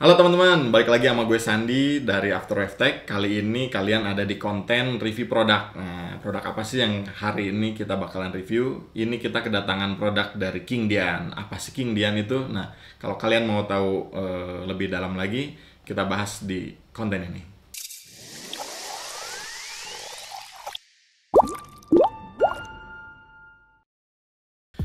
Halo teman-teman, balik lagi sama gue Sandi dari After Effect. Kali ini kalian ada di konten review produk. Nah, produk apa sih yang hari ini kita bakalan review? Ini kita kedatangan produk dari King Dian. Apa sih King Dian itu? Nah, kalau kalian mau tahu lebih dalam lagi, kita bahas di konten ini.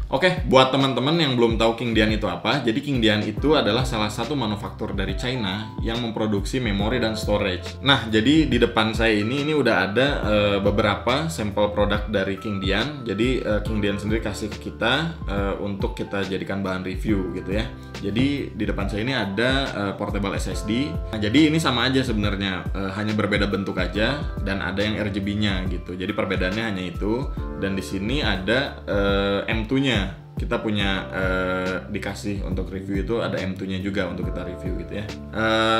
Oke, buat teman-teman yang belum tahu King Dian itu apa, jadi King Dian itu adalah salah satu manufaktur dari China yang memproduksi memori dan storage. Nah, jadi di depan saya ini udah ada beberapa sampel produk dari King Dian. Jadi King Dian sendiri kasih ke kita untuk kita jadikan bahan review gitu ya. Jadi di depan saya ini ada portable SSD. Nah, jadi ini sama aja sebenarnya, hanya berbeda bentuk aja dan ada yang RGB-nya gitu. Jadi perbedaannya hanya itu. Dan di sini ada M2-nya. Kita punya dikasih untuk review itu ada M2-nya juga untuk kita review gitu ya.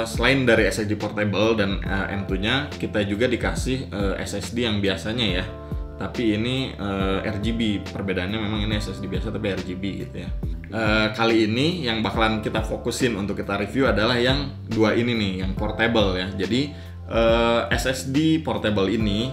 Selain dari SSD portable dan M2-nya, kita juga dikasih SSD yang biasanya ya. Tapi ini RGB. Perbedaannya memang ini SSD biasa tapi RGB gitu ya. Kali ini yang bakalan kita fokusin untuk kita review adalah yang dua ini nih, yang portable ya. Jadi SSD portable ini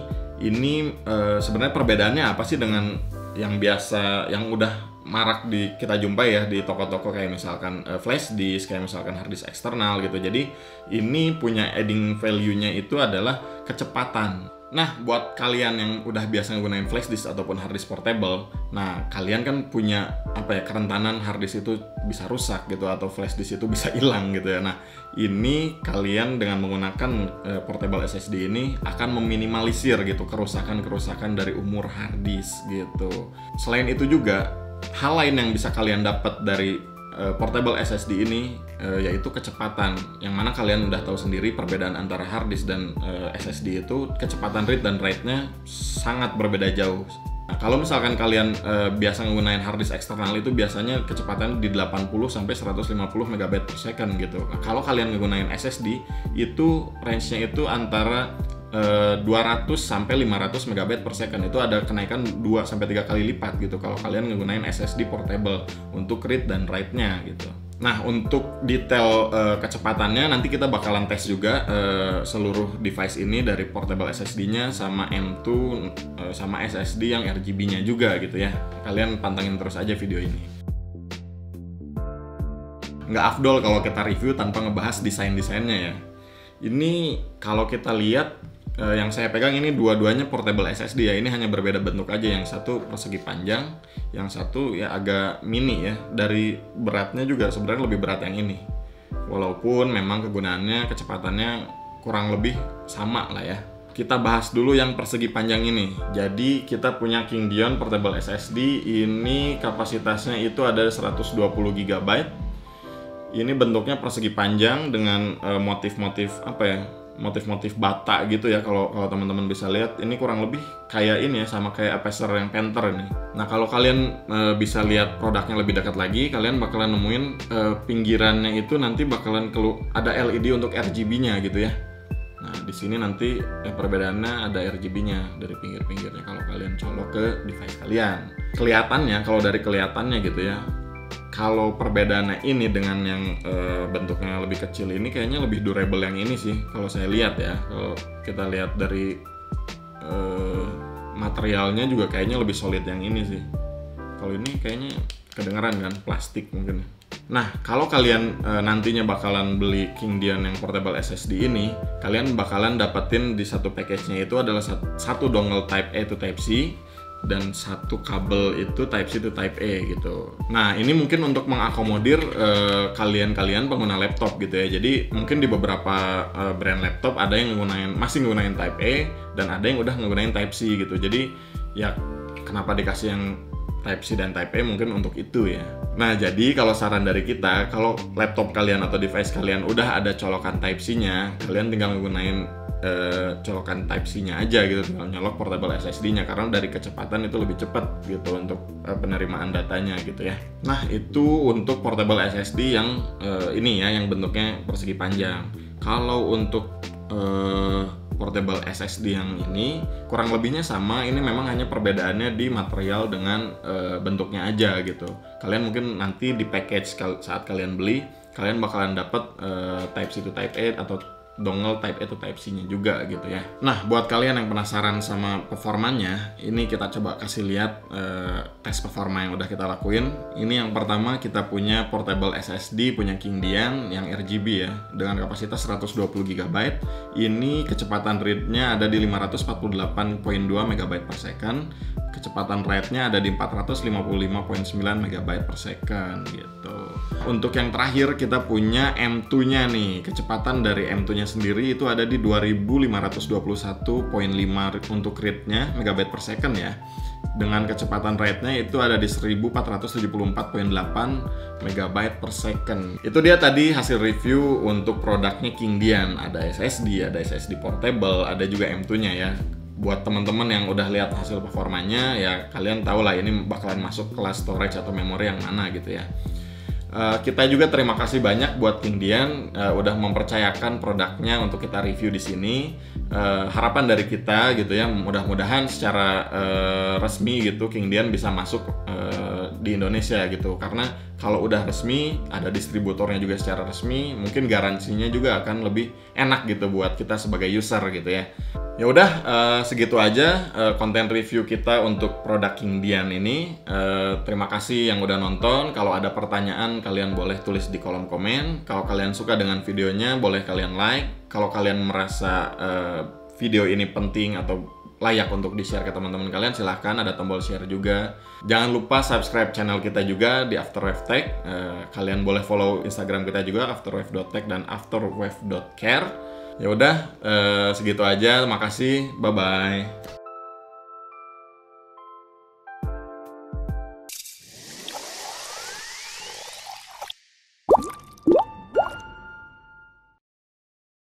sebenarnya perbedaannya apa sih dengan yang biasa, yang udah marak kita jumpai ya di toko-toko kayak misalkan flash disk, kayak misalkan hard disk eksternal gitu. Jadi ini punya adding value-nya itu adalah kecepatan. Nah, buat kalian yang udah biasa nggunain flash disk ataupun hard disk portable, nah kalian kan punya kerentanan hard disk itu bisa rusak gitu atau flash disk itu bisa hilang gitu ya. Nah, ini kalian dengan menggunakan portable SSD ini akan meminimalisir gitu kerusakan-kerusakan dari umur hard disk gitu. Selain itu juga hal lain yang bisa kalian dapat dari portable SSD ini yaitu kecepatan, yang mana kalian udah tahu sendiri perbedaan antara hard disk dan SSD itu kecepatan read dan write-nya sangat berbeda jauh. Nah, kalau misalkan kalian biasa menggunakan hard disk eksternal itu biasanya kecepatan di 80 sampai 150 MB per second gitu. Nah, kalau kalian menggunakan SSD itu range-nya itu antara 200 sampai 500 MB per second. Itu ada kenaikan 2 sampai 3 kali lipat gitu kalau kalian menggunakan SSD portable untuk read dan write-nya gitu. Nah, untuk detail kecepatannya nanti kita bakalan tes juga seluruh device ini dari portable SSD-nya sama M2 sama SSD yang RGB-nya juga gitu ya. Kalian pantengin terus aja video ini. Nggak afdol kalau kita review tanpa ngebahas desain-desainnya ya. Ini kalau kita lihat yang saya pegang ini dua-duanya portable SSD ya. Ini hanya berbeda bentuk aja. Yang satu persegi panjang, yang satu ya agak mini ya. Dari beratnya juga sebenarnya lebih berat yang ini. Walaupun memang kegunaannya, kecepatannya kurang lebih sama lah ya. Kita bahas dulu yang persegi panjang ini. Jadi kita punya King Dian portable SSD. Ini kapasitasnya itu ada 120 GB. Ini bentuknya persegi panjang dengan motif-motif motif-motif bata gitu ya. Kalau teman-teman bisa lihat, ini kurang lebih kayak ini ya, sama kayak Acer yang Panther ini. Nah, kalau kalian bisa lihat produknya lebih dekat lagi, kalian bakalan nemuin pinggirannya itu nanti bakalan ada LED untuk RGB-nya gitu ya. Nah, di sini nanti perbedaannya ada RGB-nya dari pinggir-pinggirnya kalau kalian colok ke device kalian. Kelihatannya, kalau dari kelihatannya gitu ya, kalau perbedaannya ini dengan yang bentuknya lebih kecil ini kayaknya lebih durable yang ini sih kalau saya lihat ya. Kalau kita lihat dari materialnya juga kayaknya lebih solid yang ini sih. Kalau ini kayaknya kedengeran kan plastik mungkin. Nah, kalau kalian nantinya bakalan beli King Dian yang portable SSD ini, kalian bakalan dapetin di satu package-nya itu adalah satu dongle Type A to Type C dan satu kabel itu Type C to Type A gitu. Nah, ini mungkin untuk mengakomodir kalian pengguna laptop gitu ya. Jadi mungkin di beberapa brand laptop ada yang masih menggunakan Type A dan ada yang udah menggunakan Type C gitu. Jadi ya kenapa dikasih yang Type C dan Type A mungkin untuk itu ya. Nah, jadi kalau saran dari kita, kalau laptop kalian atau device kalian udah ada colokan Type C-nya, kalian tinggal menggunakan colokan Type C-nya aja gitu, tinggal nyolok portable SSD-nya karena dari kecepatan itu lebih cepat gitu untuk penerimaan datanya gitu ya. Nah, itu untuk portable SSD yang ini ya, yang bentuknya persegi panjang. Kalau untuk portable SSD yang ini kurang lebihnya sama, ini memang hanya perbedaannya di material dengan bentuknya aja gitu. Kalian mungkin nanti di package saat kalian beli kalian bakalan dapet Type C to Type A atau dongle Type A to Type C-nya juga gitu ya. Nah, buat kalian yang penasaran sama performanya, ini kita coba kasih lihat tes performa yang udah kita lakuin. Ini yang pertama, kita punya portable SSD punya Kingdian yang RGB ya, dengan kapasitas 120 GB. Ini kecepatan read-nya ada di 548.2 MB per second. Kecepatan write-nya ada di 455.9 MB per second gitu. Untuk yang terakhir kita punya M2-nya nih. Kecepatan dari M2-nya sendiri itu ada di 2521.5 untuk read-nya megabyte per second ya. Dengan kecepatan write-nya itu ada di 1474.8 MB per second. Itu dia tadi hasil review untuk produknya Kingdian. Ada SSD portable, ada juga M2-nya ya. Buat teman-teman yang udah lihat hasil performanya ya, kalian tahu lah ini bakalan masuk kelas storage atau memori yang mana gitu ya. Kita juga terima kasih banyak buat Kingdian udah mempercayakan produknya untuk kita review di sini. Harapan dari kita gitu ya, mudah-mudahan secara resmi gitu Kingdian bisa masuk di Indonesia gitu. Karena kalau udah resmi, ada distributornya juga secara resmi, mungkin garansinya juga akan lebih enak gitu buat kita sebagai user gitu ya. Ya udah, segitu aja konten review kita untuk produk Kingdian ini. Terima kasih yang udah nonton. Kalau ada pertanyaan kalian boleh tulis di kolom komen. Kalau kalian suka dengan videonya boleh kalian like. Kalau kalian merasa video ini penting atau layak untuk di-share ke teman-teman kalian, silahkan, ada tombol share juga. Jangan lupa subscribe channel kita juga di Afterwave Tech. Kalian boleh follow Instagram kita juga, afterwave.tech dan afterwave.care. Ya udah, segitu aja. Makasih. Bye bye.